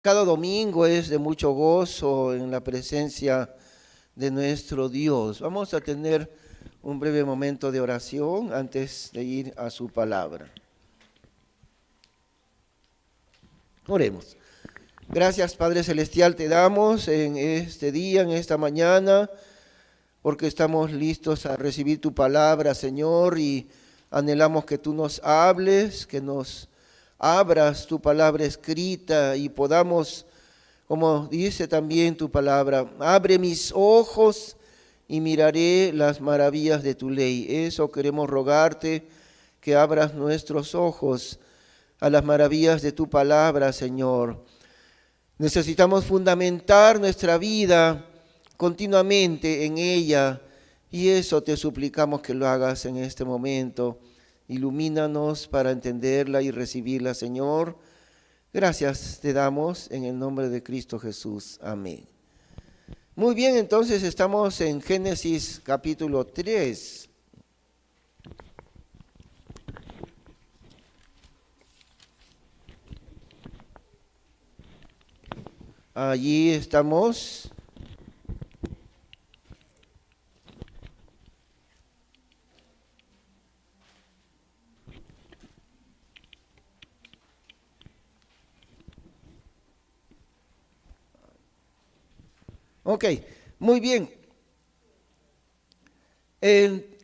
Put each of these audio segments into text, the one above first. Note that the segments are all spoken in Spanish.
Cada domingo es de mucho gozo en la presencia de nuestro Dios. Vamos a tener un breve momento de oración antes de ir a su palabra. Oremos. Gracias, Padre Celestial, te damos en este día, en esta mañana, porque estamos listos a recibir tu palabra, Señor, y anhelamos que tú nos hables, que nos abras tu palabra escrita y podamos, como dice también tu palabra, abre mis ojos y miraré las maravillas de tu ley. Eso queremos rogarte, que abras nuestros ojos a las maravillas de tu palabra, Señor. Necesitamos fundamentar nuestra vida continuamente en ella, y eso te suplicamos que lo hagas en este momento. Ilumínanos para entenderla y recibirla, Señor. Gracias te damos en el nombre de Cristo Jesús. Amén. Muy bien, entonces estamos en Génesis capítulo 3. Allí estamos. Ok, muy bien.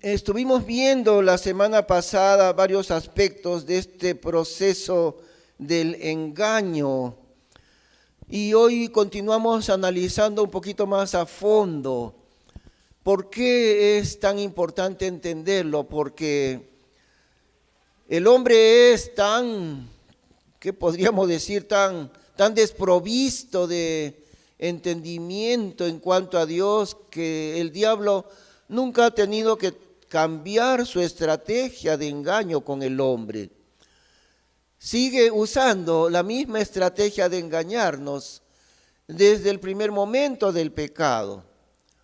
Estuvimos viendo la semana pasada varios aspectos de este proceso del engaño y hoy continuamos analizando un poquito más a fondo. ¿Por qué es tan importante entenderlo? Porque el hombre es tan, ¿qué podríamos decir? Tan desprovisto de entendimiento en cuanto a Dios, que el diablo nunca ha tenido que cambiar su estrategia de engaño con el hombre. Sigue usando la misma estrategia de engañarnos desde el primer momento del pecado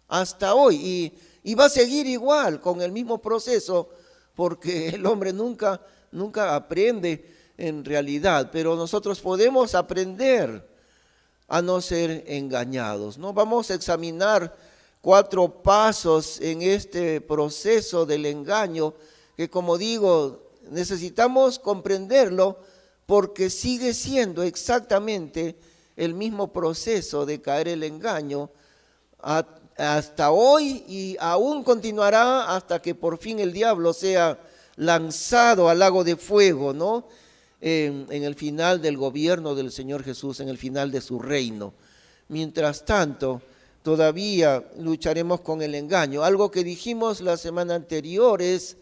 hasta hoy, y va a seguir igual con el mismo proceso, porque el hombre nunca aprende en realidad, pero nosotros podemos aprender a no ser engañados, ¿no? Vamos a examinar 4 pasos en este proceso del engaño, que, como digo, necesitamos comprenderlo porque sigue siendo exactamente el mismo proceso de caer el engaño hasta hoy, y aún continuará hasta que por fin el diablo sea lanzado al lago de fuego, ¿no? En el final del gobierno del Señor Jesús, en el final de su reino. Mientras tanto, todavía lucharemos con el engaño. Algo que dijimos la semana anterior es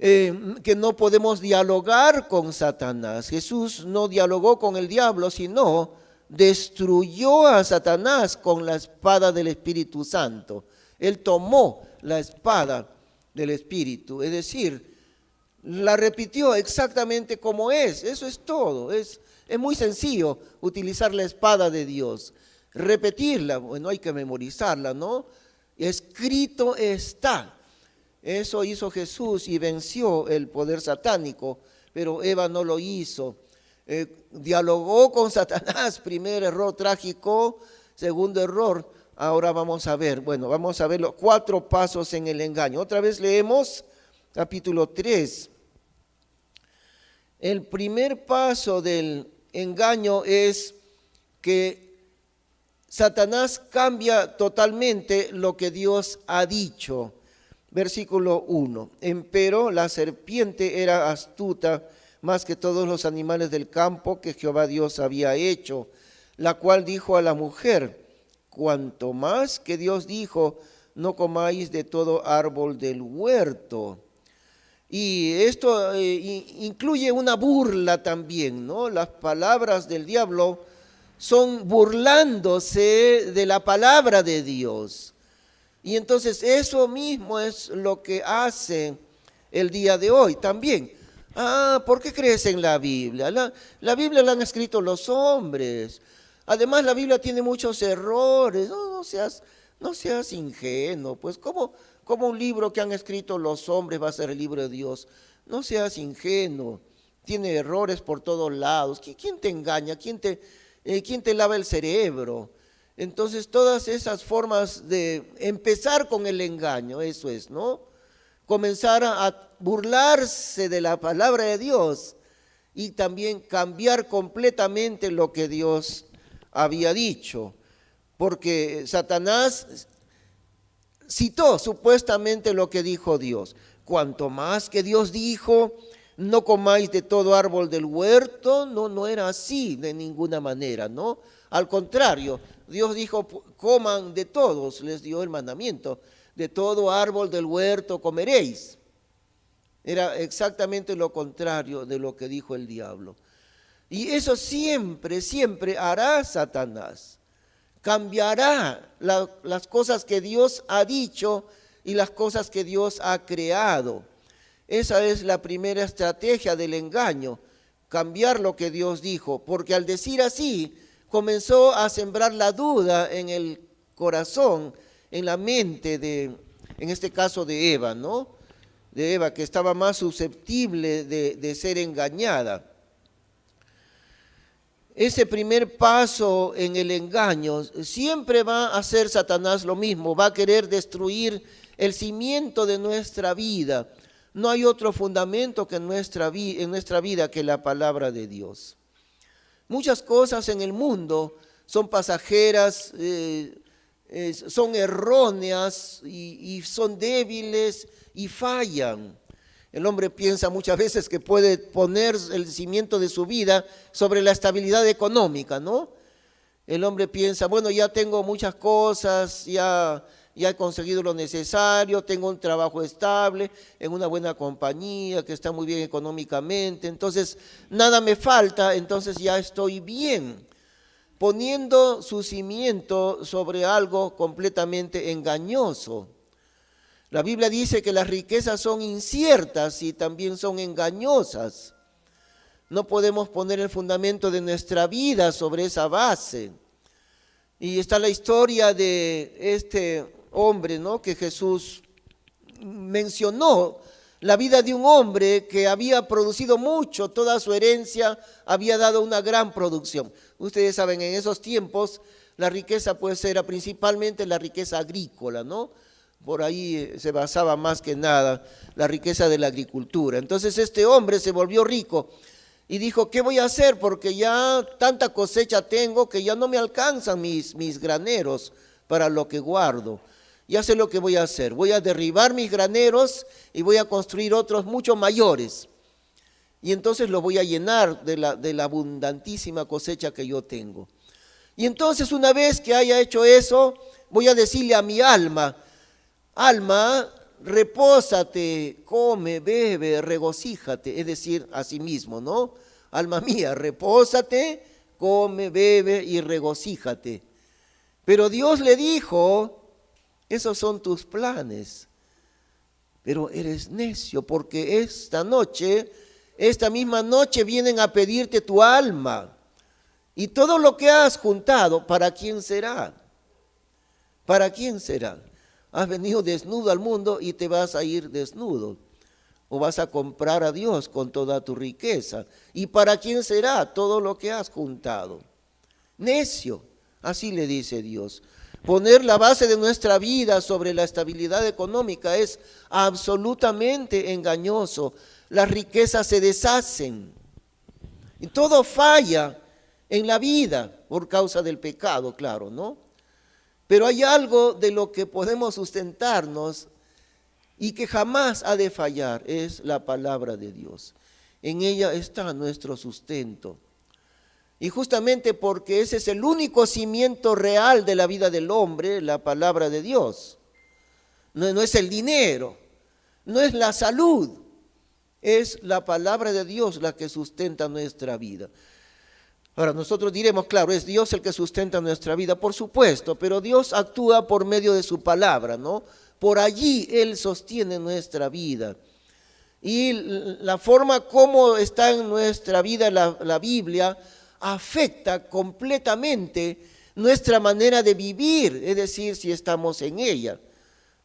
que no podemos dialogar con Satanás. Jesús no dialogó con el diablo, sino destruyó a Satanás con la espada del Espíritu Santo. Él tomó la espada del Espíritu, es decir, la repitió exactamente como es. Eso es todo. Es muy sencillo utilizar la espada de Dios. Repetirla, bueno, hay que memorizarla, ¿no? Escrito está. Eso hizo Jesús y venció el poder satánico, pero Eva no lo hizo. Dialogó con Satanás, primer error trágico, segundo error. Ahora vamos a ver los 4 pasos en el engaño. Otra vez leemos capítulo 3. El primer paso del engaño es que Satanás cambia totalmente lo que Dios ha dicho. Versículo 1. Empero la serpiente era astuta más que todos los animales del campo que Jehová Dios había hecho, la cual dijo a la mujer: cuanto más que Dios dijo, no comáis de todo árbol del huerto. Y esto incluye una burla también, ¿no? Las palabras del diablo son burlándose de la palabra de Dios. Y entonces eso mismo es lo que hace el día de hoy también. ¿Por qué crees en la Biblia? La Biblia la han escrito los hombres. Además, la Biblia tiene muchos errores. No seas ingenuo. Pues, ¿cómo un libro que han escrito los hombres va a ser el libro de Dios? No seas ingenuo. Tiene errores por todos lados. ¿Quién te engaña? ¿Quién te lava el cerebro? Entonces, todas esas formas de empezar con el engaño, eso es, ¿no? Comenzar a burlarse de la palabra de Dios y también cambiar completamente lo que Dios había dicho. Porque Satanás citó supuestamente lo que dijo Dios. Cuanto más que Dios dijo, no comáis de todo árbol del huerto, no era así de ninguna manera, ¿no? Al contrario, Dios dijo, coman de todos, les dio el mandamiento, de todo árbol del huerto comeréis. Era exactamente lo contrario de lo que dijo el diablo. Y eso siempre, siempre hará Satanás. Cambiará las cosas que Dios ha dicho y las cosas que Dios ha creado. Esa es la primera estrategia del engaño, cambiar lo que Dios dijo, porque al decir así, comenzó a sembrar la duda en el corazón, en la mente en este caso de Eva, ¿no? De Eva, que estaba más susceptible de ser engañada. Ese primer paso en el engaño, siempre va a hacer Satanás lo mismo, va a querer destruir el cimiento de nuestra vida. No hay otro fundamento que en nuestra vida que la palabra de Dios. Muchas cosas en el mundo son pasajeras, son erróneas y son débiles y fallan. El hombre piensa muchas veces que puede poner el cimiento de su vida sobre la estabilidad económica, ¿no? El hombre piensa, bueno, ya tengo muchas cosas, ya he conseguido lo necesario, tengo un trabajo estable, en una buena compañía, que está muy bien económicamente, entonces nada me falta, entonces ya estoy bien, poniendo su cimiento sobre algo completamente engañoso. La Biblia dice que las riquezas son inciertas y también son engañosas. No podemos poner el fundamento de nuestra vida sobre esa base. Y está la historia de este hombre, ¿no?, que Jesús mencionó, la vida de un hombre que había producido mucho, toda su herencia había dado una gran producción. Ustedes saben, en esos tiempos la riqueza pues era principalmente la riqueza agrícola, ¿no? Por ahí se basaba más que nada la riqueza de la agricultura. Entonces este hombre se volvió rico y dijo, ¿qué voy a hacer? Porque ya tanta cosecha tengo que ya no me alcanzan mis graneros para lo que guardo. Ya sé lo que voy a hacer. Voy a derribar mis graneros y voy a construir otros mucho mayores. Y entonces los voy a llenar de la abundantísima cosecha que yo tengo. Y entonces una vez que haya hecho eso, voy a decirle a mi alma, alma, repósate, come, bebe, regocíjate, es decir, a sí mismo, ¿no? Alma mía, repósate, come, bebe y regocíjate. Pero Dios le dijo, esos son tus planes, pero eres necio porque esta misma noche vienen a pedirte tu alma y todo lo que has juntado, ¿para quién será? ¿Para quién será? Has venido desnudo al mundo y te vas a ir desnudo. O vas a comprar a Dios con toda tu riqueza. ¿Y para quién será todo lo que has juntado? Necio, así le dice Dios. Poner la base de nuestra vida sobre la estabilidad económica es absolutamente engañoso. Las riquezas se deshacen. Y todo falla en la vida por causa del pecado, claro, ¿no? Pero hay algo de lo que podemos sustentarnos y que jamás ha de fallar, es la palabra de Dios. En ella está nuestro sustento. Y justamente porque ese es el único cimiento real de la vida del hombre, la palabra de Dios. No es el dinero, no es la salud, es la palabra de Dios la que sustenta nuestra vida. Ahora, nosotros diremos, claro, es Dios el que sustenta nuestra vida, por supuesto, pero Dios actúa por medio de su palabra, ¿no? Por allí Él sostiene nuestra vida. Y la forma como está en nuestra vida la Biblia afecta completamente nuestra manera de vivir, es decir, si estamos en ella.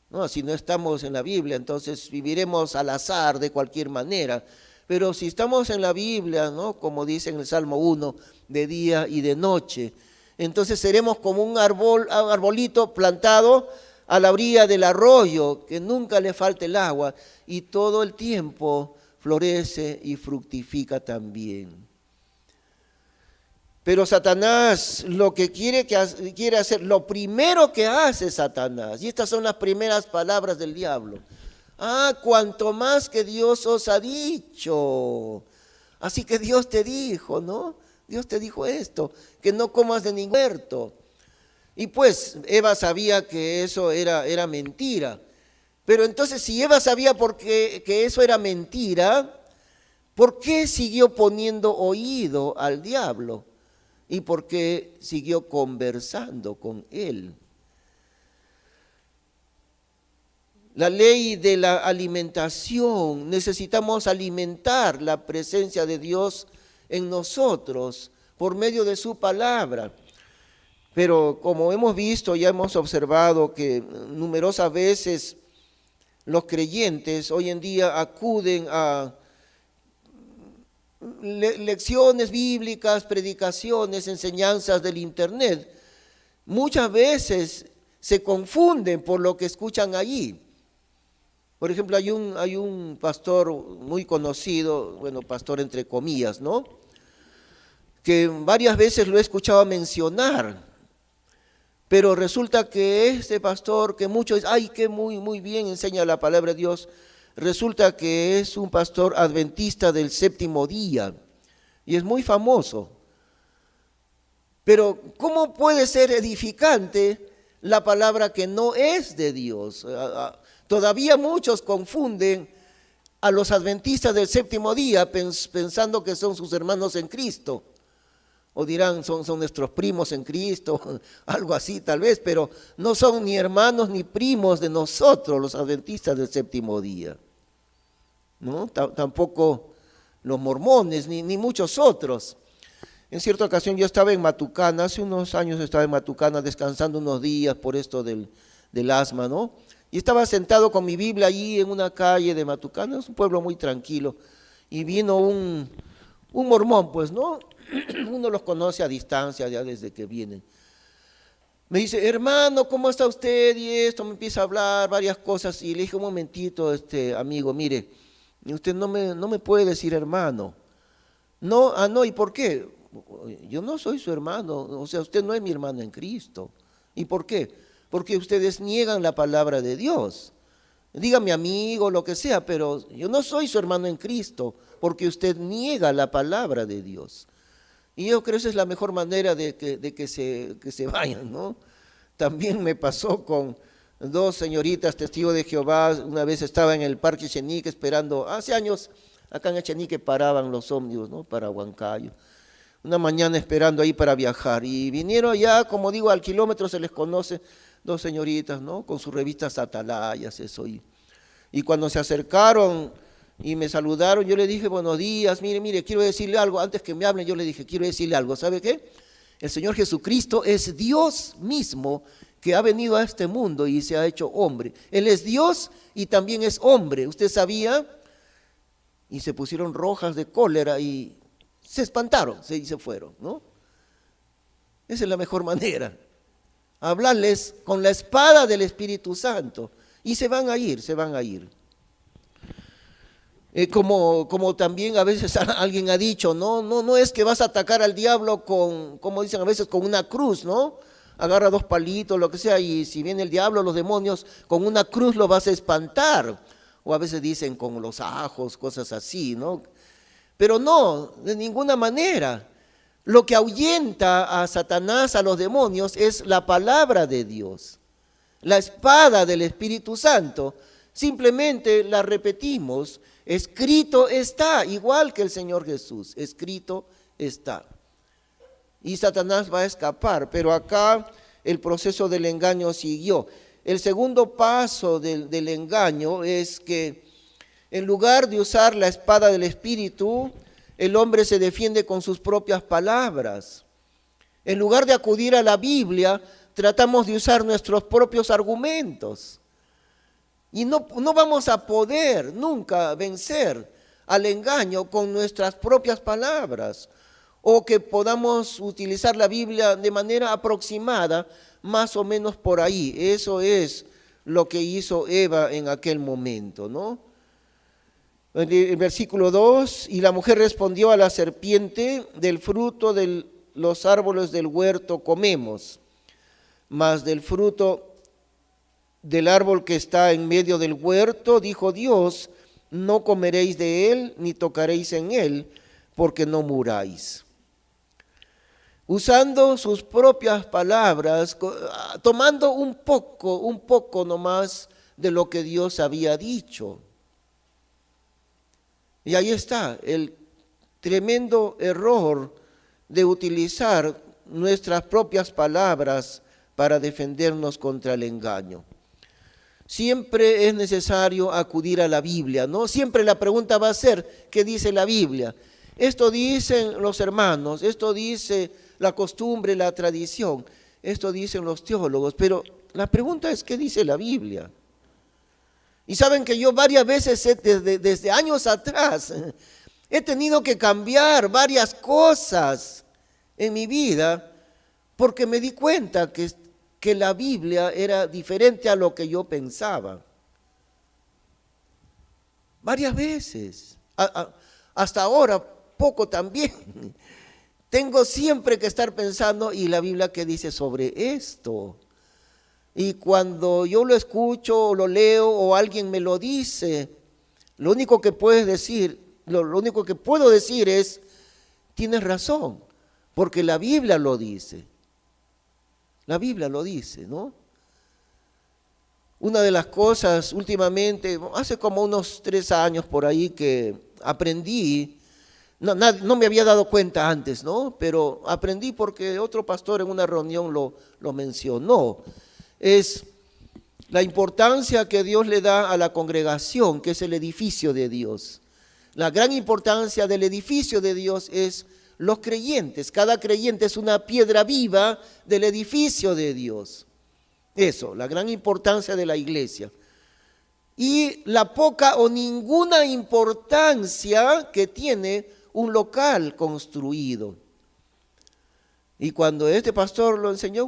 No, si no estamos en la Biblia, entonces viviremos al azar de cualquier manera. Pero si estamos en la Biblia, ¿no? Como dice en el Salmo 1, de día y de noche, entonces seremos como un arbolito plantado a la orilla del arroyo, que nunca le falte el agua y todo el tiempo florece y fructifica también. Pero Satanás lo que quiere hacer, lo primero que hace Satanás, y estas son las primeras palabras del diablo: cuanto más que Dios os ha dicho. Así que Dios te dijo, ¿no? Dios te dijo esto, que no comas de ningún huerto. Y pues Eva sabía que eso era mentira. Pero entonces, si Eva sabía que eso era mentira, ¿por qué siguió poniendo oído al diablo? ¿Y por qué siguió conversando con él? La ley de la alimentación, necesitamos alimentar la presencia de Dios en nosotros por medio de su palabra. Pero como hemos visto, ya hemos observado que numerosas veces los creyentes hoy en día acuden a lecciones bíblicas, predicaciones, enseñanzas del internet. Muchas veces se confunden por lo que escuchan allí. Por ejemplo, hay un pastor muy conocido, bueno, pastor entre comillas, ¿no? Que varias veces lo he escuchado mencionar, pero resulta que este pastor, que muchos dicen, que muy bien enseña la palabra de Dios, resulta que es un pastor adventista del séptimo día y es muy famoso. Pero ¿cómo puede ser edificante la palabra que no es de Dios? Todavía muchos confunden a los adventistas del séptimo día pensando que son sus hermanos en Cristo. O dirán, son nuestros primos en Cristo, algo así tal vez, pero no son ni hermanos ni primos de nosotros, los adventistas del séptimo día. ¿No? Tampoco los mormones, ni muchos otros. En cierta ocasión yo estaba en Matucana, hace unos años estaba en Matucana descansando unos días por esto del asma, ¿no? Y estaba sentado con mi Biblia allí en una calle de Matucana, es un pueblo muy tranquilo, y vino un mormón, pues, ¿no? Uno los conoce a distancia ya desde que vienen. Me dice, hermano, ¿cómo está usted? Y esto, me empieza a hablar varias cosas, y le dije, un momentito, amigo, mire, usted no me puede decir hermano. No, ¿y por qué? Yo no soy su hermano, o sea, usted no es mi hermano en Cristo. ¿Y por qué? Porque ustedes niegan la palabra de Dios. Dígame amigo, lo que sea, pero yo no soy su hermano en Cristo, porque usted niega la palabra de Dios. Y yo creo que esa es la mejor manera de que se vayan, ¿no? También me pasó con dos señoritas testigos de Jehová. Una vez estaba en el Parque Echenique esperando, hace años, acá en Echenique paraban los ómnibus, ¿no? Para Huancayo. Una mañana esperando ahí para viajar. Y vinieron ya, como digo, al kilómetro se les conoce, dos señoritas, ¿no? Con sus revistas atalayas, eso. Y cuando se acercaron y me saludaron, yo le dije, buenos días, mire, quiero decirle algo. Antes que me hablen, yo le dije, quiero decirle algo. ¿Sabe qué? El Señor Jesucristo es Dios mismo que ha venido a este mundo y se ha hecho hombre. Él es Dios y también es hombre. ¿Usted sabía? Y se pusieron rojas de cólera y se espantaron y se fueron, ¿no? Esa es la mejor manera. Hablarles con la espada del Espíritu Santo y se van a ir. Como también a veces alguien ha dicho, no es que vas a atacar al diablo como dicen a veces, con una cruz, ¿no? Agarra dos palitos, lo que sea, y si viene el diablo, los demonios, con una cruz lo vas a espantar. O a veces dicen con los ajos, cosas así, ¿no? Pero no, de ninguna manera. Lo que ahuyenta a Satanás, a los demonios, es la palabra de Dios, la espada del Espíritu Santo. Simplemente la repetimos, escrito está, igual que el Señor Jesús, escrito está. Y Satanás va a escapar, pero acá el proceso del engaño siguió. El segundo paso del engaño es que en lugar de usar la espada del Espíritu, el hombre se defiende con sus propias palabras. En lugar de acudir a la Biblia, tratamos de usar nuestros propios argumentos. Y no vamos a poder nunca vencer al engaño con nuestras propias palabras, o que podamos utilizar la Biblia de manera aproximada, más o menos por ahí. Eso es lo que hizo Eva en aquel momento, ¿no? El versículo 2, y la mujer respondió a la serpiente: del fruto de los árboles del huerto comemos, mas del fruto del árbol que está en medio del huerto, dijo Dios, no comeréis de él, ni tocaréis en él, porque no muráis. Usando sus propias palabras, tomando un poco nomás de lo que Dios había dicho. Y ahí está el tremendo error de utilizar nuestras propias palabras para defendernos contra el engaño. Siempre es necesario acudir a la Biblia, ¿no? Siempre la pregunta va a ser, ¿qué dice la Biblia? Esto dicen los hermanos, esto dice la costumbre, la tradición, esto dicen los teólogos, pero la pregunta es, ¿qué dice la Biblia? Y saben que yo varias veces, desde años atrás, he tenido que cambiar varias cosas en mi vida porque me di cuenta que la Biblia era diferente a lo que yo pensaba. Varias veces. Hasta ahora, poco también. Tengo siempre que estar pensando, ¿y la Biblia qué dice sobre esto? Y cuando yo lo escucho o lo leo o alguien me lo dice, lo único que puedes decir, lo único que puedo decir es, tienes razón, porque la Biblia lo dice. La Biblia lo dice, ¿no? Una de las cosas últimamente, hace como unos 3 años por ahí que aprendí, no me había dado cuenta antes, ¿no? Pero aprendí porque otro pastor en una reunión lo mencionó. Es la importancia que Dios le da a la congregación, que es el edificio de Dios. La gran importancia del edificio de Dios es los creyentes. Cada creyente es una piedra viva del edificio de Dios. Eso, la gran importancia de la iglesia. Y la poca o ninguna importancia que tiene un local construido. Y cuando este pastor lo enseñó,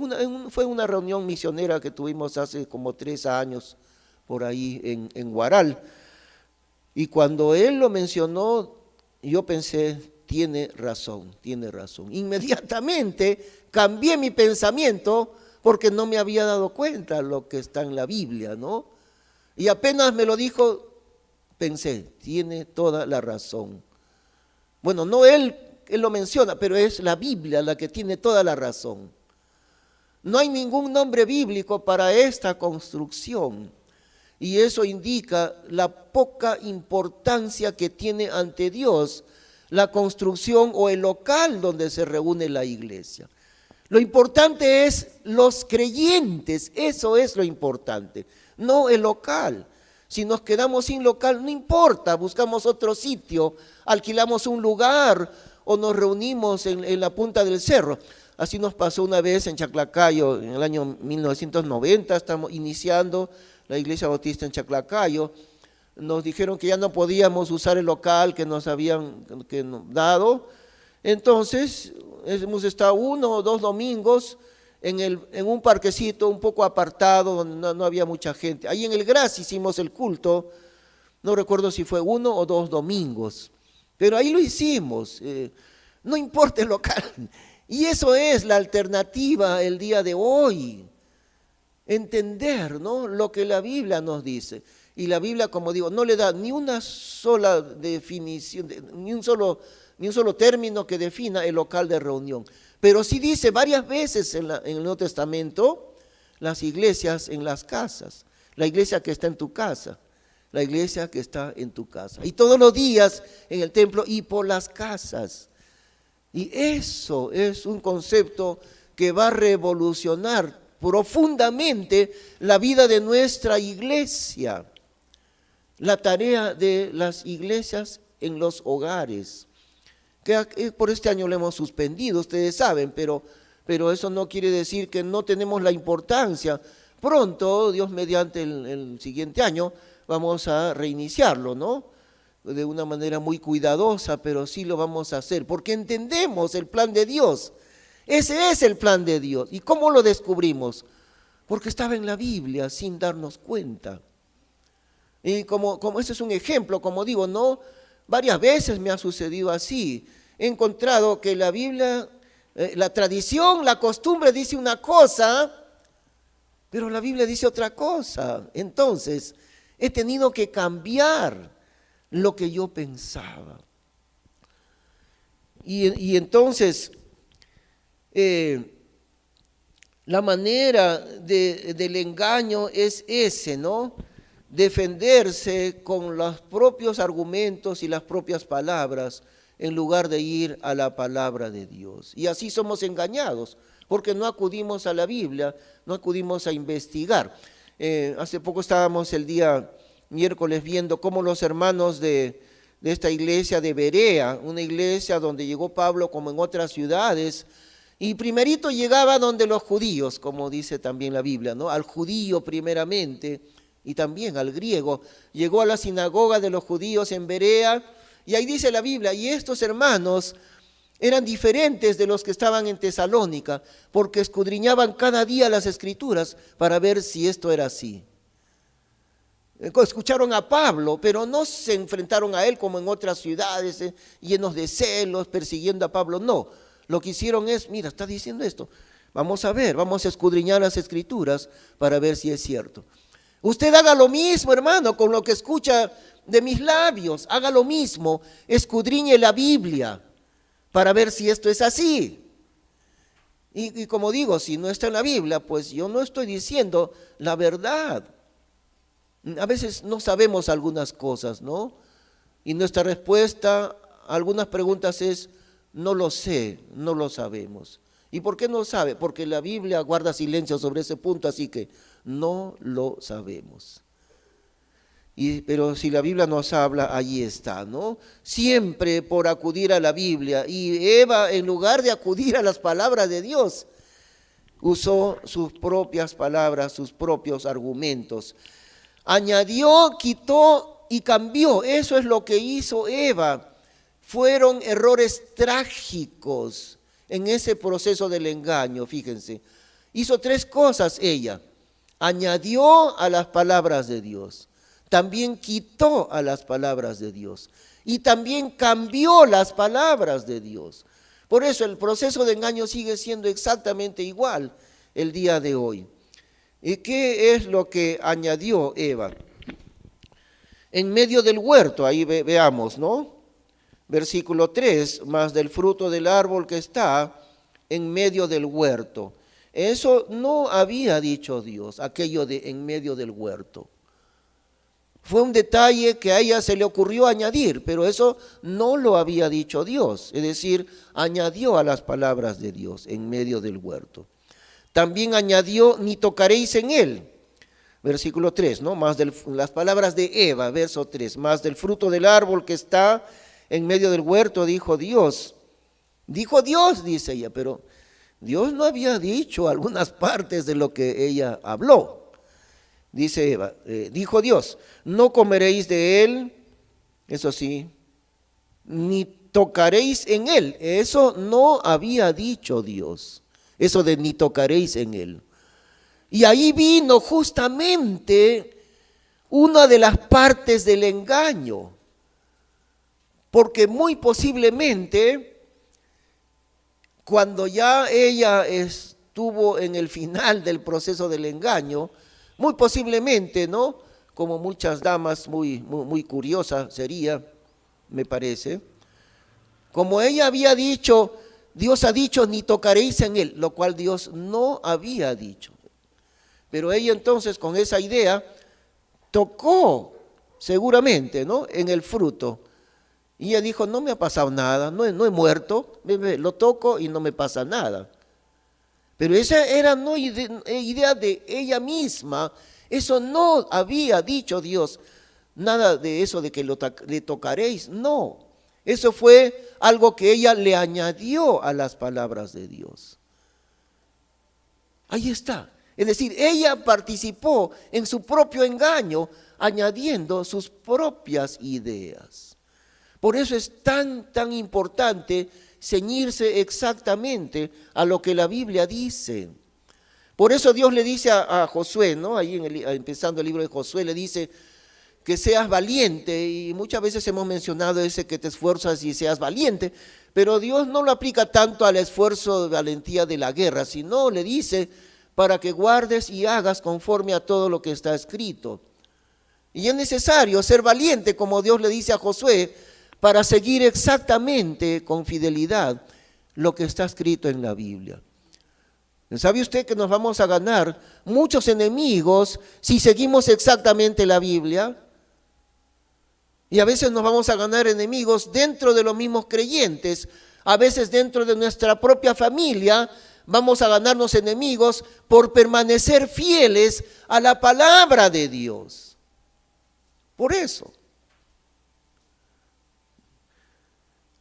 fue una reunión misionera que tuvimos hace como 3 años por ahí en Huaral. Y cuando él lo mencionó, yo pensé, tiene razón. Inmediatamente cambié mi pensamiento porque no me había dado cuenta lo que está en la Biblia, ¿no? Y apenas me lo dijo, pensé, tiene toda la razón. Bueno, no él lo menciona, pero es la Biblia la que tiene toda la razón. No hay ningún nombre bíblico para esta construcción. Y eso indica la poca importancia que tiene ante Dios la construcción o el local donde se reúne la iglesia. Lo importante es los creyentes, eso es lo importante, no el local. Si nos quedamos sin local, no importa, buscamos otro sitio, alquilamos un lugar o nos reunimos en la punta del cerro. Así nos pasó una vez en Chaclacayo, en el año 1990, estamos iniciando la iglesia bautista en Chaclacayo. Nos dijeron que ya no podíamos usar el local que nos habían dado. Entonces, hemos estado 1 o 2 domingos en un parquecito un poco apartado, donde no había mucha gente. Ahí en el Gras hicimos el culto, no recuerdo si fue 1 o 2 domingos, pero ahí lo hicimos, no importa el local. Y eso es la alternativa el día de hoy, entender, ¿no?, lo que la Biblia nos dice. Y la Biblia, como digo, no le da ni una sola definición, ni un solo término que defina el local de reunión. Pero sí dice varias veces en el Nuevo Testamento, las iglesias en las casas, la iglesia que está en tu casa, la iglesia que está en tu casa. Y todos los días en el templo y por las casas. Y eso es un concepto que va a revolucionar profundamente la vida de nuestra iglesia. La tarea de las iglesias en los hogares, que por este año lo hemos suspendido, ustedes saben, pero eso no quiere decir que no tenemos la importancia. Pronto, Dios mediante el siguiente año, vamos a reiniciarlo, ¿no? de una manera muy cuidadosa, pero sí lo vamos a hacer, porque entendemos el plan de Dios. Ese es el plan de Dios. ¿Y cómo lo descubrimos? Porque estaba en la Biblia sin darnos cuenta. Y como ese es un ejemplo, como digo, no, varias veces me ha sucedido así. He encontrado que la Biblia, la tradición, la costumbre dice una cosa, pero la Biblia dice otra cosa. Entonces, he tenido que cambiar lo que yo pensaba. Y entonces, la manera del engaño es ese, ¿no? Defenderse con los propios argumentos y las propias palabras en lugar de ir a la palabra de Dios. Y así somos engañados, porque no acudimos a la Biblia, no acudimos a investigar. Hace poco estábamos el día miércoles viendo cómo los hermanos de esta iglesia de Berea, una iglesia donde llegó Pablo como en otras ciudades, y primerito llegaba donde los judíos, como dice también la Biblia, ¿no? Al judío primeramente, y también al griego. Llegó a la sinagoga de los judíos en Berea, y ahí dice la Biblia, y estos hermanos eran diferentes de los que estaban en Tesalónica, porque escudriñaban cada día las Escrituras para ver si esto era así. Escucharon a Pablo, pero no se enfrentaron a él como en otras ciudades, llenos de celos, persiguiendo a Pablo. No, lo que hicieron es, mira, está diciendo esto, vamos a ver, vamos a escudriñar las Escrituras para ver si es cierto. Usted haga lo mismo, hermano, con lo que escucha de mis labios, haga lo mismo, escudriñe la Biblia para ver si esto es así. Y como digo, si no está en la Biblia, pues yo no estoy diciendo la verdad. A veces no sabemos algunas cosas, ¿no? Y nuestra respuesta a algunas preguntas es, no lo sé, no lo sabemos. ¿Y por qué no sabe? Porque la Biblia guarda silencio sobre ese punto, así que no lo sabemos. Pero si la Biblia nos habla, allí está, ¿no? Siempre por acudir a la Biblia. Y Eva, en lugar de acudir a las palabras de Dios, usó sus propias palabras, sus propios argumentos. Añadió, quitó y cambió. Eso es lo que hizo Eva. Fueron errores trágicos en ese proceso del engaño, fíjense. Hizo tres cosas ella. Añadió a las palabras de Dios. También quitó a las palabras de Dios. Y también cambió las palabras de Dios. Por eso el proceso de engaño sigue siendo exactamente igual el día de hoy. ¿Y qué es lo que añadió Eva? En medio del huerto, ahí veamos, ¿no? Versículo 3, más del fruto del árbol que está en medio del huerto. Eso no había dicho Dios, aquello de en medio del huerto. Fue un detalle que a ella se le ocurrió añadir, pero eso no lo había dicho Dios, es decir, añadió a las palabras de Dios en medio del huerto. También añadió, ni tocaréis en él. Versículo 3, ¿no? Más las palabras de Eva, verso 3, más del fruto del árbol que está en medio del huerto, dijo Dios. Dijo Dios, dice ella, pero Dios no había dicho algunas partes de lo que ella habló. Dice Eva, dijo Dios, no comeréis de él, eso sí, ni tocaréis en él. Eso no había dicho Dios, eso de ni tocaréis en él. Y ahí vino justamente una de las partes del engaño, porque muy posiblemente cuando ya ella estuvo en el final del proceso del engaño, muy posiblemente, ¿no? Como muchas damas, muy curiosa sería, me parece, como ella había dicho, Dios ha dicho, ni tocaréis en él, lo cual Dios no había dicho. Pero ella entonces con esa idea tocó seguramente, ¿no? En el fruto. Y ella dijo, no me ha pasado nada, no he muerto, lo toco y no me pasa nada. Pero esa era no idea de ella misma, eso no había dicho Dios, nada de eso de que le tocaréis, no. Eso fue algo que ella le añadió a las palabras de Dios. Ahí está. Es decir, ella participó en su propio engaño, añadiendo sus propias ideas. Por eso es tan importante ceñirse exactamente a lo que la Biblia dice. Por eso Dios le dice a Josué, ¿no? Ahí empezando el libro de Josué, le dice que seas valiente, y muchas veces hemos mencionado ese que te esfuerzas y seas valiente, pero Dios no lo aplica tanto al esfuerzo de valentía de la guerra, sino le dice para que guardes y hagas conforme a todo lo que está escrito. Y es necesario ser valiente, como Dios le dice a Josué, para seguir exactamente con fidelidad lo que está escrito en la Biblia. ¿Sabe usted que nos vamos a ganar muchos enemigos si seguimos exactamente la Biblia? Y a veces nos vamos a ganar enemigos dentro de los mismos creyentes, a veces dentro de nuestra propia familia vamos a ganarnos enemigos por permanecer fieles a la palabra de Dios. Por eso.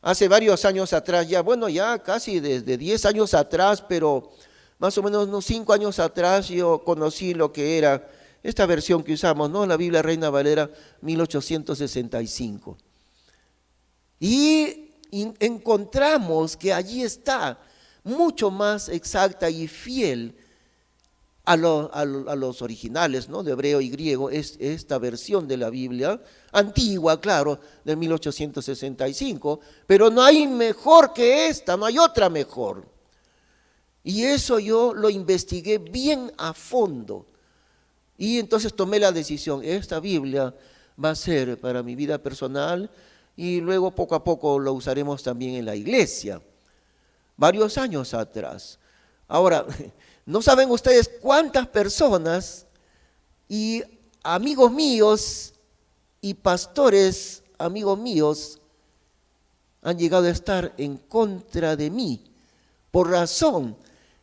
Hace varios años atrás, ya casi desde 10 años atrás, pero más o menos unos 5 años atrás yo conocí lo que era esta versión que usamos, ¿no? La Biblia Reina Valera 1865. Y encontramos que allí está mucho más exacta y fiel a los originales, ¿no? De hebreo y griego, es esta versión de la Biblia, antigua, claro, de 1865, pero no hay mejor que esta, no hay otra mejor. Y eso yo lo investigué bien a fondo. Y entonces tomé la decisión, esta Biblia va a ser para mi vida personal y luego poco a poco lo usaremos también en la iglesia. Varios años atrás. Ahora, no saben ustedes cuántas personas y amigos míos y pastores amigos míos han llegado a estar en contra de mí por razón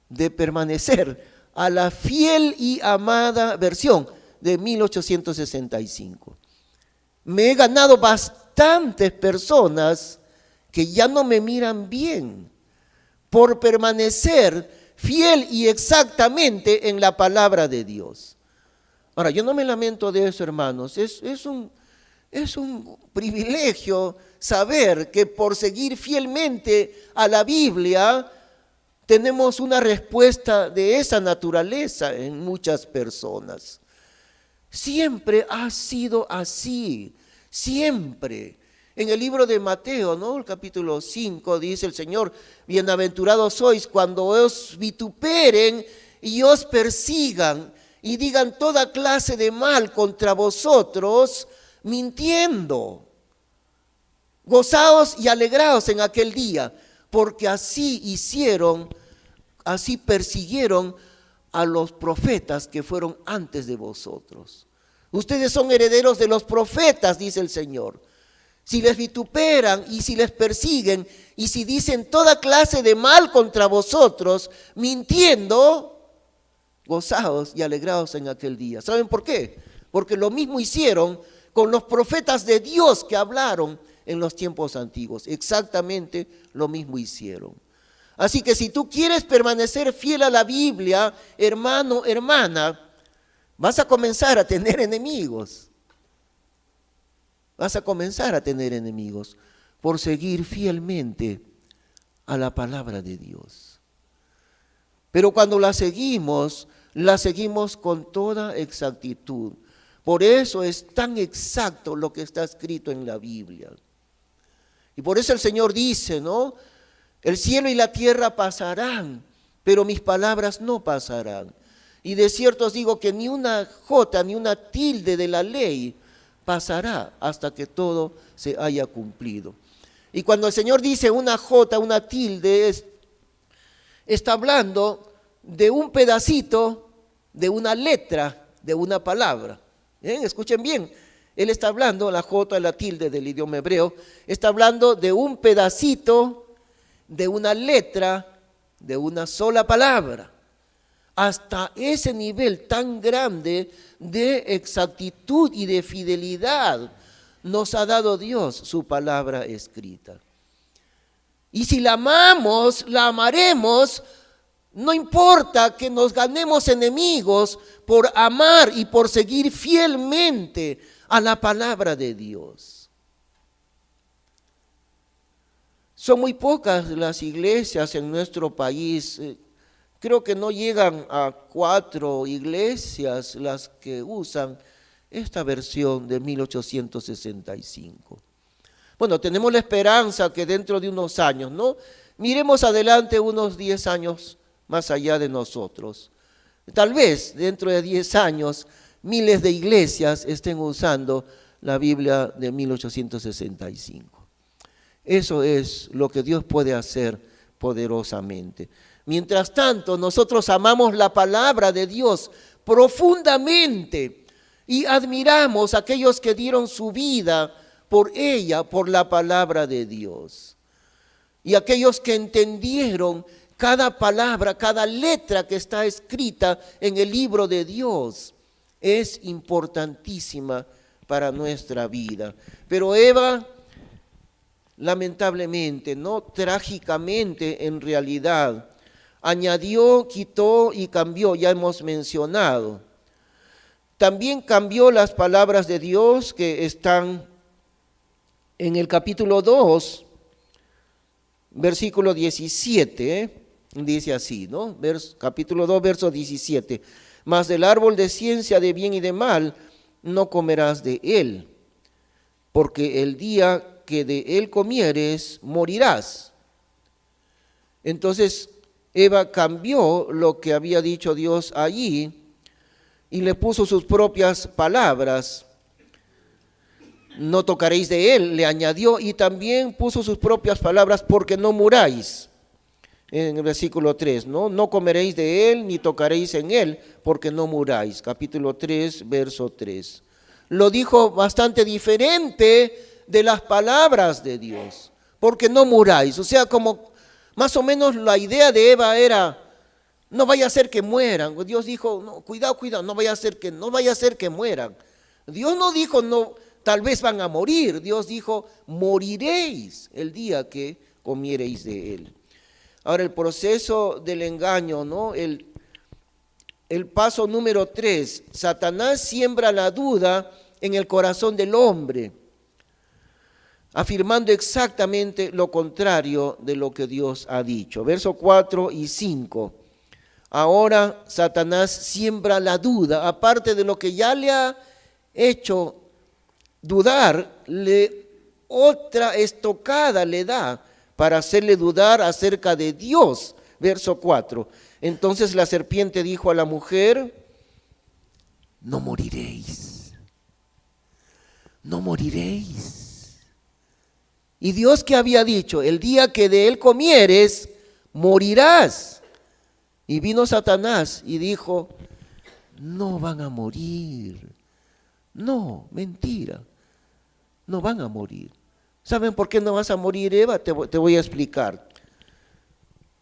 de permanecer a la fiel y amada versión de 1865. Me he ganado bastantes personas que ya no me miran bien por permanecer fiel y exactamente en la palabra de Dios. Ahora, yo no me lamento de eso, hermanos. Es un privilegio saber que por seguir fielmente a la Biblia tenemos una respuesta de esa naturaleza en muchas personas. Siempre ha sido así, siempre. En el libro de Mateo, ¿no? El capítulo 5 dice el Señor, bienaventurados sois cuando os vituperen y os persigan y digan toda clase de mal contra vosotros, mintiendo. Gozaos y alegraos en aquel día, porque así hicieron, así persiguieron a los profetas que fueron antes de vosotros. Ustedes son herederos de los profetas, dice el Señor. Si les vituperan y si les persiguen y si dicen toda clase de mal contra vosotros, mintiendo, gozaos y alegraos en aquel día. ¿Saben por qué? Porque lo mismo hicieron con los profetas de Dios que hablaron en los tiempos antiguos. Exactamente lo mismo hicieron. Así que si tú quieres permanecer fiel a la Biblia, hermano, hermana, vas a comenzar a tener enemigos. Vas a comenzar a tener enemigos por seguir fielmente a la palabra de Dios. Pero cuando la seguimos con toda exactitud. Por eso es tan exacto lo que está escrito en la Biblia. Y por eso el Señor dice, ¿no? El cielo y la tierra pasarán, pero mis palabras no pasarán. Y de cierto os digo que ni una jota, ni una tilde de la ley pasará hasta que todo se haya cumplido. Y cuando el Señor dice una jota, una tilde, está hablando de un pedacito, de una letra, de una palabra. Escuchen bien. Él está hablando, la jota, la tilde del idioma hebreo, está hablando de un pedacito, de una letra, de una sola palabra. Hasta ese nivel tan grande de exactitud y de fidelidad nos ha dado Dios su palabra escrita. Y si la amamos, la amaremos No importa que nos ganemos enemigos por amar y por seguir fielmente a la palabra de Dios. Son muy pocas las iglesias en nuestro país. Creo que no llegan a 4 iglesias las que usan esta versión de 1865. Bueno, tenemos la esperanza que dentro de unos años, ¿no? Miremos adelante unos 10 años más allá de nosotros. Tal vez dentro de 10 años miles de iglesias estén usando la Biblia de 1865. Eso es lo que Dios puede hacer poderosamente. Mientras tanto, nosotros amamos la palabra de Dios profundamente y admiramos a aquellos que dieron su vida por ella, por la palabra de Dios. Y aquellos que entendieron cada palabra, cada letra que está escrita en el libro de Dios, es importantísima para nuestra vida. Pero Eva, lamentablemente, no trágicamente en realidad, añadió, quitó y cambió, ya hemos mencionado. También cambió las palabras de Dios que están en el capítulo 2, versículo 17, dice así, ¿no? Capítulo 2, verso 17. Mas del árbol de ciencia de bien y de mal no comerás de él, porque el día que de él comieres, morirás. Entonces, Eva cambió lo que había dicho Dios allí y le puso sus propias palabras. No tocaréis de él, le añadió, y también puso sus propias palabras, porque no muráis. En el versículo 3, ¿no? No comeréis de él, ni tocaréis en él, porque no muráis. Capítulo 3, verso 3. Lo dijo bastante diferente de las palabras de Dios, porque no muráis. O sea, como más o menos la idea de Eva era, no vaya a ser que mueran. Dios dijo, no, cuidado, no vaya a ser que mueran. Dios no dijo, no, tal vez van a morir. Dios dijo, moriréis el día que comiereis de él. Ahora, el proceso del engaño, ¿no? El paso número 3, Satanás siembra la duda en el corazón del hombre, afirmando exactamente lo contrario de lo que Dios ha dicho. Verso 4 y 5. Ahora Satanás siembra la duda, aparte de lo que ya le ha hecho dudar, otra estocada le da para hacerle dudar acerca de Dios. Verso 4. Entonces la serpiente dijo a la mujer, no moriréis, no moriréis. Y Dios que había dicho, el día que de él comieres, morirás. Y vino Satanás y dijo, no van a morir. No, mentira, no van a morir. ¿Saben por qué no vas a morir, Eva? Te voy a explicar.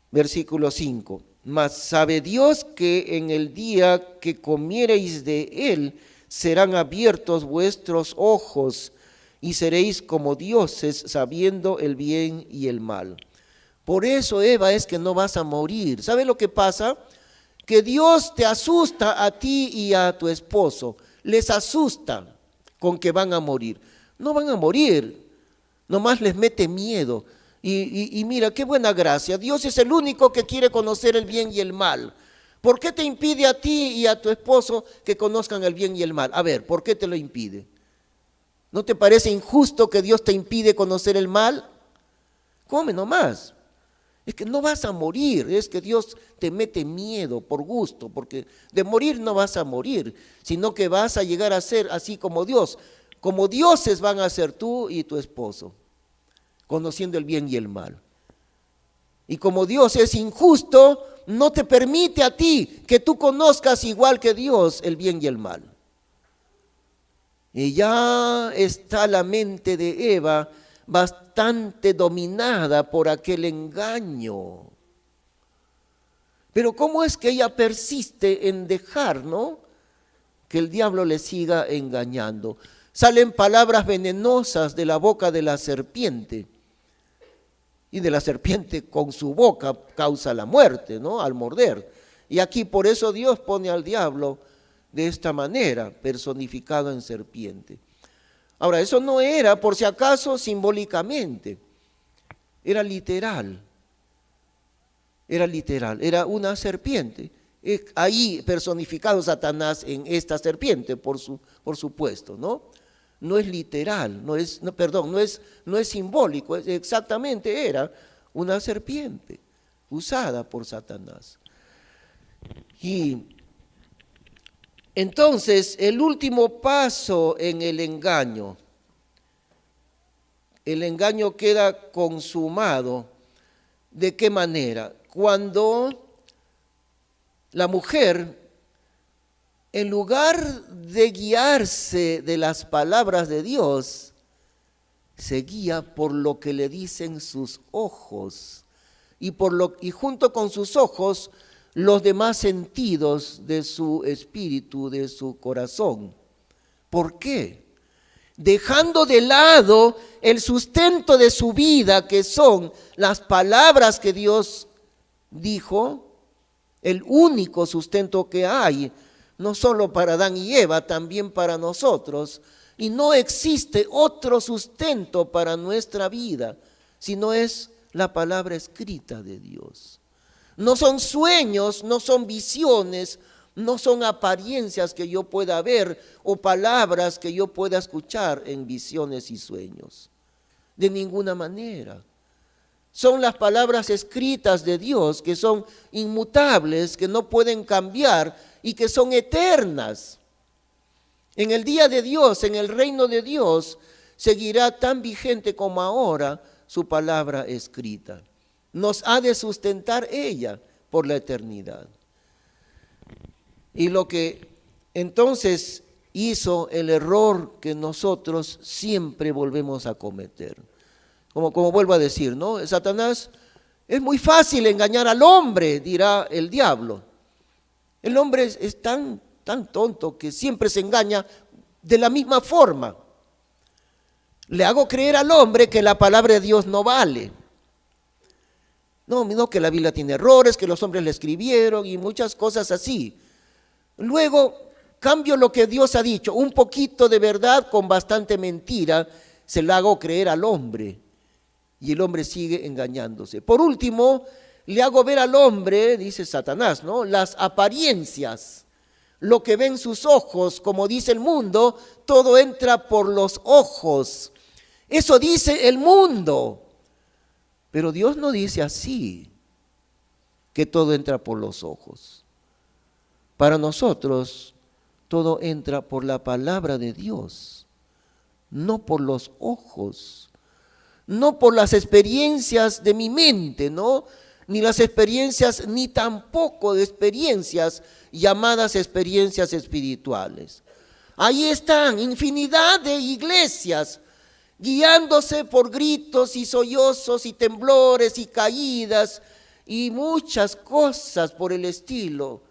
Versículo 5. Mas sabe Dios que en el día que comiereis de él, serán abiertos vuestros ojos y seréis como dioses, sabiendo el bien y el mal. Por eso, Eva, es que no vas a morir. ¿Sabe lo que pasa? Que Dios te asusta a ti y a tu esposo. Les asusta con que van a morir. No van a morir, nomás les mete miedo. Y mira, qué buena gracia. Dios es el único que quiere conocer el bien y el mal. ¿Por qué te impide a ti y a tu esposo que conozcan el bien y el mal? A ver, ¿por qué te lo impide? ¿No te parece injusto que Dios te impide conocer el mal? Come nomás. Es que no vas a morir, es que Dios te mete miedo por gusto, porque de morir no vas a morir, sino que vas a llegar a ser así como Dios. Como dioses van a ser tú y tu esposo, conociendo el bien y el mal. Y como Dios es injusto, no te permite a ti que tú conozcas igual que Dios el bien y el mal. Y ya está la mente de Eva bastante dominada por aquel engaño. Pero ¿cómo es que ella persiste en dejar, ¿no?, que el diablo le siga engañando? Salen palabras venenosas de la boca de la serpiente. y de la serpiente con su boca causa la muerte, ¿no? Al morder. Y aquí por eso Dios pone al diablo de esta manera, personificado en serpiente. Ahora, eso no era, por si acaso, simbólicamente, era literal, era una serpiente. Ahí personificado Satanás en esta serpiente, por supuesto, ¿no? No es literal, no es simbólico, exactamente era una serpiente usada por Satanás. Y entonces el último paso en el engaño queda consumado. ¿De qué manera? Cuando la mujer, en lugar de guiarse de las palabras de Dios, se guía por lo que le dicen sus ojos y junto con sus ojos los demás sentidos de su espíritu, de su corazón. ¿Por qué? Dejando de lado el sustento de su vida, que son las palabras que Dios dijo, el único sustento que hay, no solo para Adán y Eva, también para nosotros. Y no existe otro sustento para nuestra vida, sino es la palabra escrita de Dios. No son sueños, no son visiones, no son apariencias que yo pueda ver o palabras que yo pueda escuchar en visiones y sueños. De ninguna manera. Son las palabras escritas de Dios, que son inmutables, que no pueden cambiar y que son eternas. En el día de Dios, en el reino de Dios, seguirá tan vigente como ahora su palabra escrita. Nos ha de sustentar ella por la eternidad. Y lo que entonces hizo el error que nosotros siempre volvemos a cometer. Como vuelvo a decir, ¿no? Satanás, es muy fácil engañar al hombre, dirá el diablo. El hombre es tan tonto que siempre se engaña de la misma forma. Le hago creer al hombre que la palabra de Dios no vale. No, que la Biblia tiene errores, que los hombres le escribieron y muchas cosas así. Luego cambio lo que Dios ha dicho, un poquito de verdad con bastante mentira, se la hago creer al hombre. Y el hombre sigue engañándose. Por último, le hago ver al hombre, dice Satanás, ¿no? Las apariencias, lo que ven sus ojos, como dice el mundo, todo entra por los ojos. Eso dice el mundo. Pero Dios no dice así, que todo entra por los ojos. Para nosotros, todo entra por la palabra de Dios, no por los ojos. No por las experiencias de mi mente, ¿no? Ni las experiencias, ni tampoco de experiencias llamadas experiencias espirituales. Ahí están infinidad de iglesias guiándose por gritos y sollozos y temblores y caídas y muchas cosas por el estilo,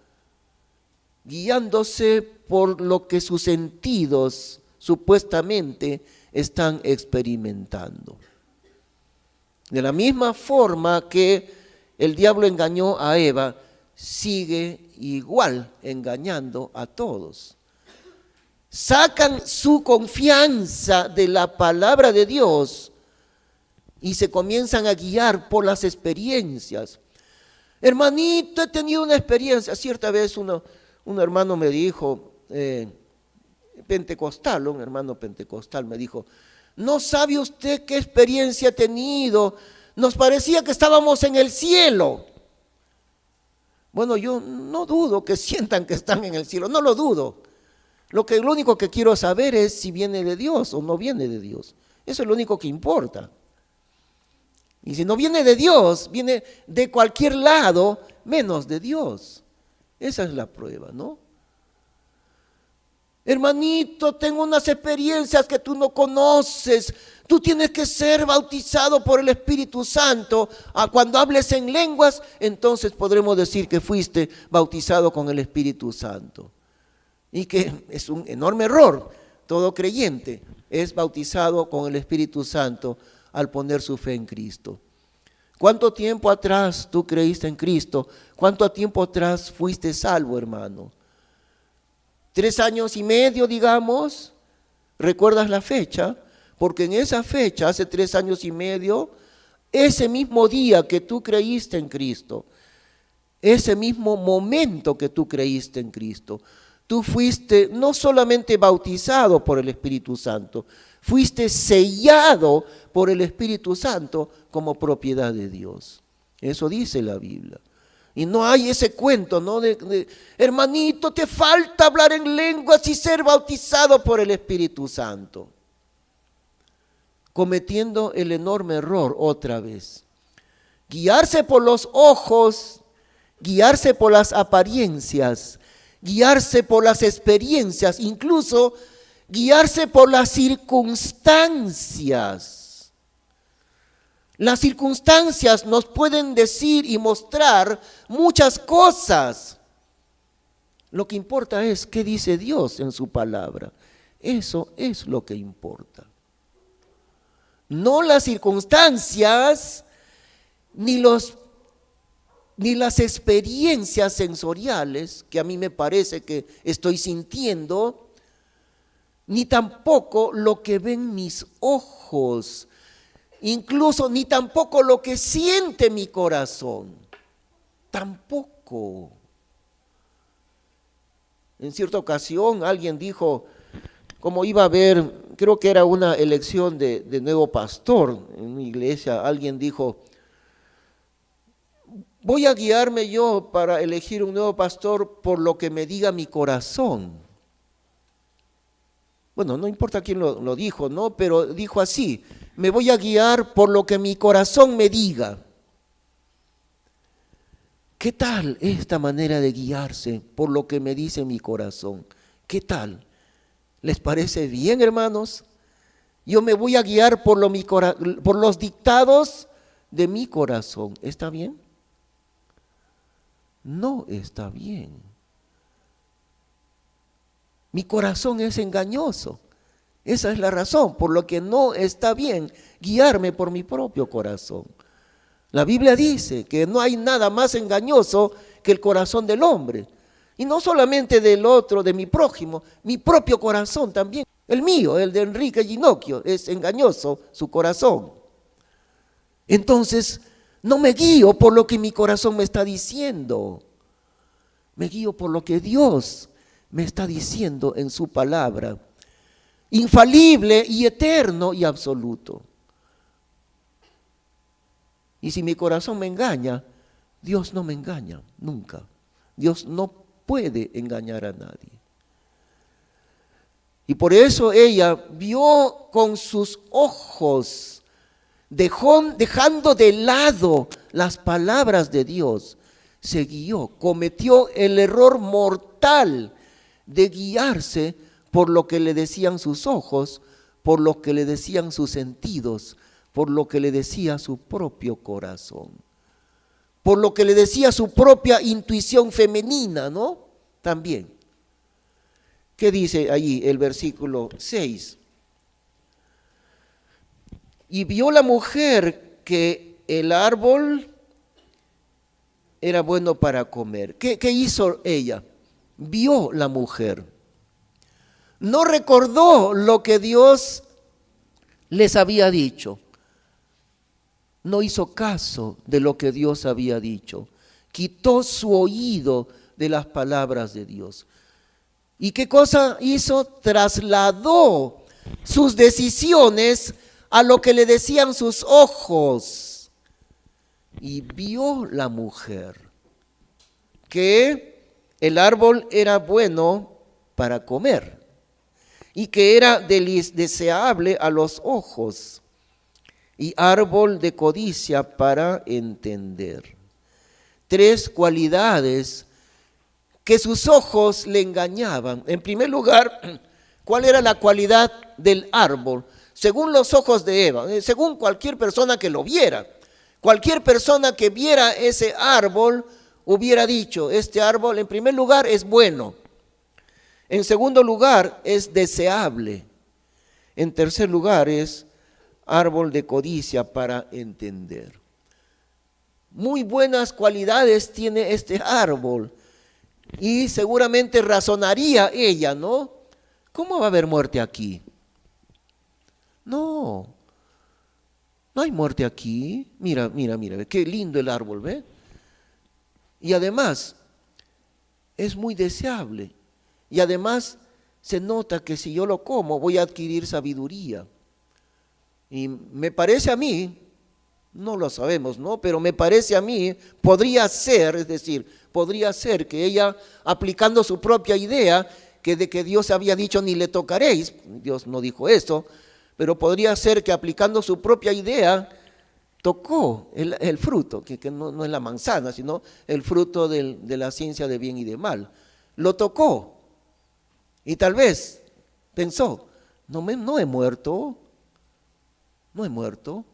guiándose por lo que sus sentidos supuestamente están experimentando. De la misma forma que el diablo engañó a Eva, sigue igual engañando a todos. Sacan su confianza de la palabra de Dios y se comienzan a guiar por las experiencias. Hermanito, he tenido una experiencia. Cierta vez un hermano me dijo, pentecostal, un hermano pentecostal me dijo, ¿no sabe usted qué experiencia ha tenido? Nos parecía que estábamos en el cielo. Bueno, yo no dudo que sientan que están en el cielo, no lo dudo. Lo único que quiero saber es si viene de Dios o no viene de Dios. Eso es lo único que importa. Y si no viene de Dios, viene de cualquier lado, menos de Dios. Esa es la prueba, ¿no? Hermanito, tengo unas experiencias que tú no conoces. Tú tienes que ser bautizado por el Espíritu Santo. Cuando hables en lenguas, entonces podremos decir que fuiste bautizado con el Espíritu Santo. Y que es un enorme error. Todo creyente es bautizado con el Espíritu Santo al poner su fe en Cristo. ¿Cuánto tiempo atrás tú creíste en Cristo? ¿Cuánto tiempo atrás fuiste salvo, hermano? 3 años y medio, digamos. ¿Recuerdas la fecha? Porque en esa fecha, hace 3 años y medio, ese mismo día que tú creíste en Cristo, ese mismo momento que tú creíste en Cristo, tú fuiste no solamente bautizado por el Espíritu Santo, fuiste sellado por el Espíritu Santo como propiedad de Dios. Eso dice la Biblia. Y no hay ese cuento, ¿no? Hermanito, te falta hablar en lenguas y ser bautizado por el Espíritu Santo. Cometiendo el enorme error otra vez. Guiarse por los ojos, guiarse por las apariencias, guiarse por las experiencias, incluso guiarse por las circunstancias. Las circunstancias nos pueden decir y mostrar muchas cosas. Lo que importa es qué dice Dios en su palabra. Eso es lo que importa. No las circunstancias ni las experiencias sensoriales que a mí me parece que estoy sintiendo, ni tampoco lo que ven mis ojos, incluso ni tampoco lo que siente mi corazón, tampoco. En cierta ocasión alguien dijo, como iba a haber, creo que era una elección de nuevo pastor en una iglesia, alguien dijo, voy a guiarme yo para elegir un nuevo pastor por lo que me diga mi corazón. Bueno, no importa quién lo dijo, ¿no? Pero dijo así, me voy a guiar por lo que mi corazón me diga. ¿Qué tal esta manera de guiarse por lo que me dice mi corazón? ¿Qué tal? ¿Les parece bien, hermanos? Yo me voy a guiar por los dictados de mi corazón. ¿Está bien? No está bien. Mi corazón es engañoso. Esa es la razón por lo que no está bien guiarme por mi propio corazón. La Biblia dice que no hay nada más engañoso que el corazón del hombre. Y no solamente del otro, de mi prójimo, mi propio corazón también. El mío, el de Enrique Ginocchio, es engañoso su corazón. Entonces, no me guío por lo que mi corazón me está diciendo. Me guío por lo que Dios me está diciendo en su palabra. Infalible y eterno y absoluto. Y si mi corazón me engaña, Dios no me engaña nunca. Dios no puede engañar a nadie. Y por eso ella vio con sus ojos, dejando de lado las palabras de Dios, se guió, cometió el error mortal de guiarse por lo que le decían sus ojos, por lo que le decían sus sentidos, por lo que le decía su propio corazón, por lo que le decía su propia intuición femenina, ¿no? También. ¿Qué dice allí el versículo 6? Y vio la mujer que el árbol era bueno para comer. ¿Qué hizo ella? Vio la mujer. No recordó lo que Dios les había dicho. No hizo caso de lo que Dios había dicho. Quitó su oído de las palabras de Dios. ¿Y qué cosa hizo? Trasladó sus decisiones a lo que le decían sus ojos. Y vio la mujer que el árbol era bueno para comer y que era deseable a los ojos y árbol de codicia para entender. 3 cualidades que sus ojos le engañaban. En primer lugar, ¿cuál era la cualidad del árbol? Según los ojos de Eva, según cualquier persona que lo viera. Cualquier persona que viera ese árbol hubiera dicho, este árbol en primer lugar es bueno. En segundo lugar es deseable. En tercer lugar es árbol de codicia para entender. muy buenas cualidades tiene este árbol. Y seguramente razonaría ella, ¿no? ¿Cómo va a haber muerte aquí? No, no hay muerte aquí. Mira, mira, mira, qué lindo el árbol, ¿ve? Y además, es muy deseable. Y además, se nota que si yo lo como, voy a adquirir sabiduría. Y me parece a mí, no lo sabemos, ¿no? Pero me parece a mí, podría ser, es decir, podría ser que ella, aplicando su propia idea, que de que Dios había dicho ni le tocaréis, Dios no dijo eso, pero podría ser que aplicando su propia idea, tocó el fruto, que no es la manzana, sino el fruto de la ciencia de bien y de mal. Lo tocó y tal vez pensó, no he muerto, no he muerto.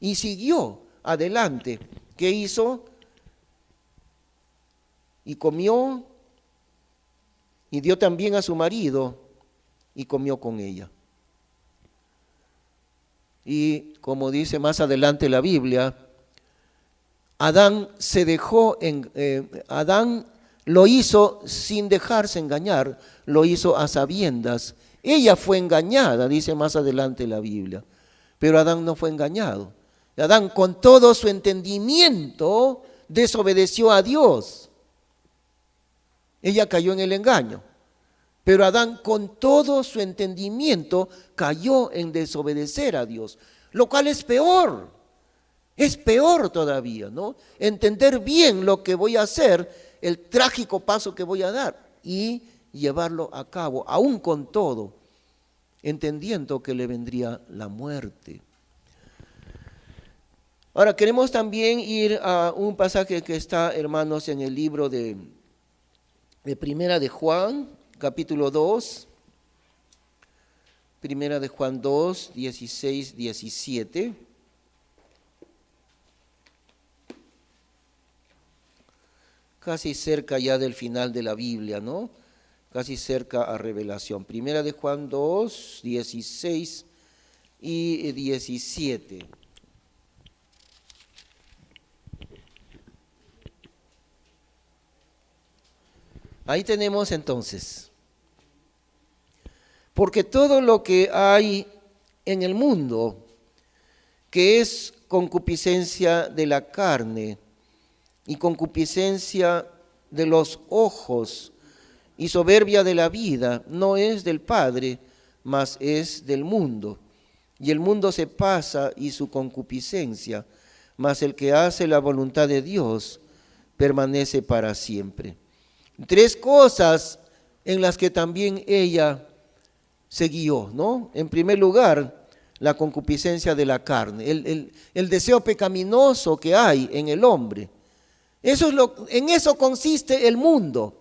Y siguió adelante. ¿Qué hizo? Y comió y dio también a su marido y comió con ella. Y como dice más adelante la Biblia, Adán Adán lo hizo sin dejarse engañar, lo hizo a sabiendas. Ella fue engañada, dice más adelante la Biblia, pero Adán no fue engañado. Adán con todo su entendimiento desobedeció a Dios. Ella cayó en el engaño. Pero Adán con todo su entendimiento cayó en desobedecer a Dios, lo cual es peor todavía, ¿no? Entender bien lo que voy a hacer, el trágico paso que voy a dar y llevarlo a cabo, aún con todo, entendiendo que le vendría la muerte. Ahora queremos también ir a un pasaje que está, hermanos, en el libro de Primera de Juan, capítulo 2, Primera de Juan 2, 16, 17. Casi cerca ya del final de la Biblia, ¿no? Casi cerca a Revelación. Primera de Juan 2, 16 y 17. Ahí tenemos entonces. Porque todo lo que hay en el mundo, que es concupiscencia de la carne y concupiscencia de los ojos y soberbia de la vida, no es del Padre, mas es del mundo. Y el mundo se pasa y su concupiscencia, mas el que hace la voluntad de Dios permanece para siempre. Tres cosas en las que también ella se guió, ¿no? En primer lugar, la concupiscencia de la carne, el deseo pecaminoso que hay en el hombre. En eso consiste el mundo.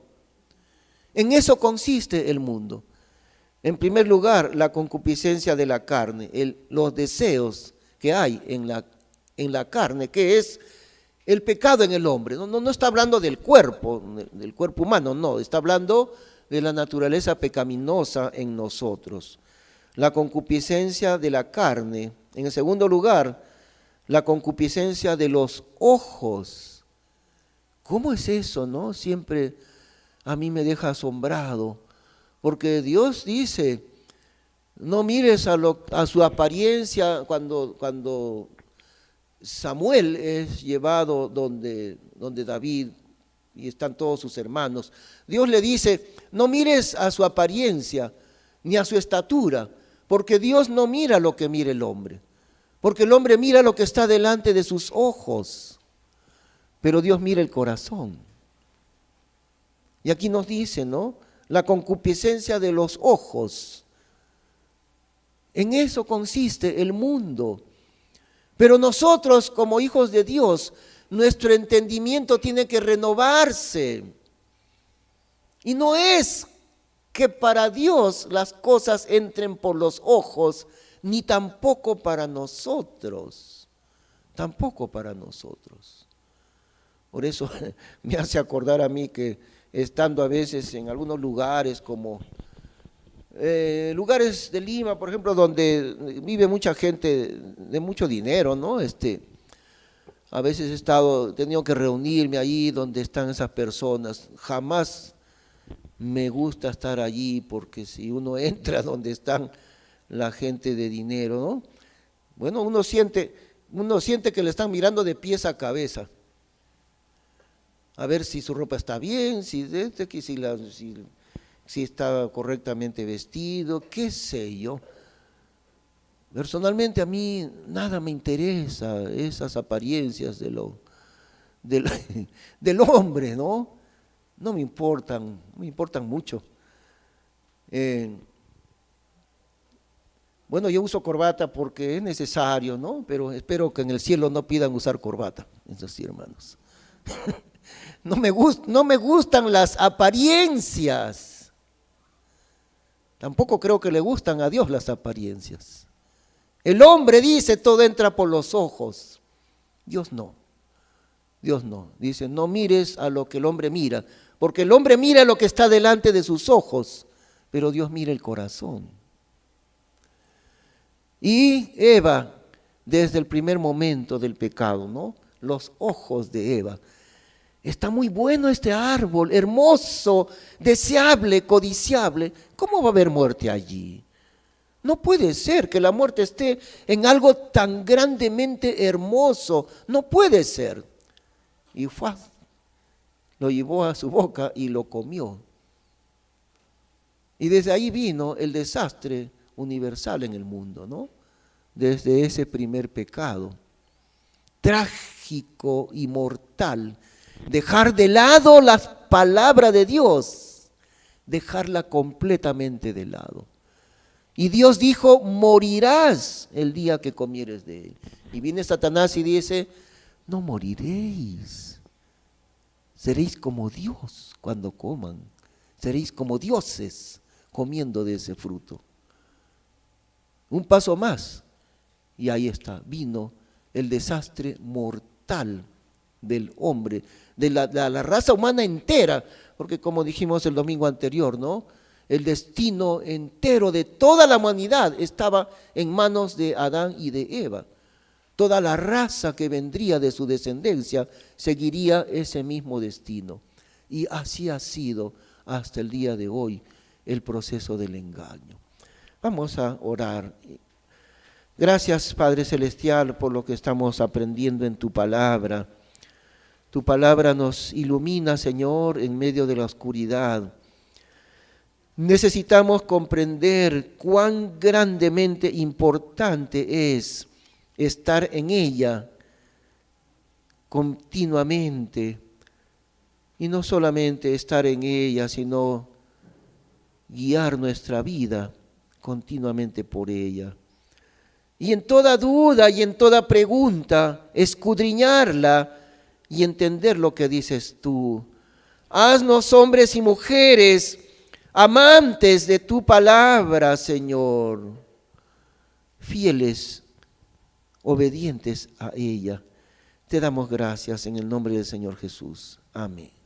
En eso consiste el mundo. En primer lugar, la concupiscencia de la carne, los deseos que hay en la carne, que es el pecado en el hombre. No está hablando del cuerpo humano, no, está hablando de la naturaleza pecaminosa en nosotros. La concupiscencia de la carne. En el segundo lugar, la concupiscencia de los ojos. ¿Cómo es eso, no? Siempre a mí me deja asombrado, porque Dios dice, no mires a su apariencia cuando Samuel es llevado donde David y están todos sus hermanos. Dios le dice, no mires a su apariencia ni a su estatura, porque Dios no mira lo que mira el hombre, porque el hombre mira lo que está delante de sus ojos, pero Dios mira el corazón. Y aquí nos dice, ¿no? La concupiscencia de los ojos. En eso consiste el mundo. Pero nosotros, como hijos de Dios, nuestro entendimiento tiene que renovarse. Y no es que para Dios las cosas entren por los ojos, ni tampoco para nosotros. Tampoco para nosotros. Por eso me hace acordar a mí que estando a veces en algunos lugares como lugares de Lima, por ejemplo, donde vive mucha gente de mucho dinero, ¿no? A veces he tenido que reunirme ahí donde están esas personas. Jamás me gusta estar allí porque si uno entra donde están la gente de dinero, ¿no? Bueno, uno siente que le están mirando de pies a cabeza. A ver si su ropa está bien, si está correctamente vestido, qué sé yo. Personalmente a mí nada me interesa esas apariencias del, del hombre, ¿no? No me importan mucho. Bueno, yo uso corbata porque es necesario, ¿no? Pero espero que en el cielo no pidan usar corbata, esos sí, hermanos. No me gustan las apariencias. Tampoco creo que le gustan a Dios las apariencias. El hombre dice, todo entra por los ojos. Dios no. Dice, no mires a lo que el hombre mira, porque el hombre mira lo que está delante de sus ojos, pero Dios mira el corazón. Y Eva, desde el primer momento del pecado, ¿no? Los ojos de Eva. Está muy bueno este árbol, hermoso, deseable, codiciable. ¿Cómo va a haber muerte allí? No puede ser que la muerte esté en algo tan grandemente hermoso. No puede ser. Y lo llevó a su boca y lo comió. Y desde ahí vino el desastre universal en el mundo, ¿no? Desde ese primer pecado, trágico y mortal, dejar de lado la palabra de Dios, dejarla completamente de lado. Y Dios dijo, morirás el día que comieres de él. Y viene Satanás y dice, no moriréis, seréis como Dios cuando coman, seréis como dioses comiendo de ese fruto. Un paso más, y ahí está, vino el desastre mortal del hombre, de la raza humana entera, porque como dijimos el domingo anterior, ¿no? El destino entero de toda la humanidad estaba en manos de Adán y de Eva. Toda la raza que vendría de su descendencia seguiría ese mismo destino. Y así ha sido hasta el día de hoy el proceso del engaño. Vamos a orar. Gracias, Padre Celestial, por lo que estamos aprendiendo en tu palabra. Tu palabra nos ilumina, Señor, en medio de la oscuridad. Necesitamos comprender cuán grandemente importante es estar en ella continuamente. Y no solamente estar en ella, sino guiar nuestra vida continuamente por ella. Y en toda duda y en toda pregunta, escudriñarla y entender lo que dices tú. Haznos hombres y mujeres amantes de tu palabra, Señor, fieles, obedientes a ella. Te damos gracias en el nombre del Señor Jesús. Amén.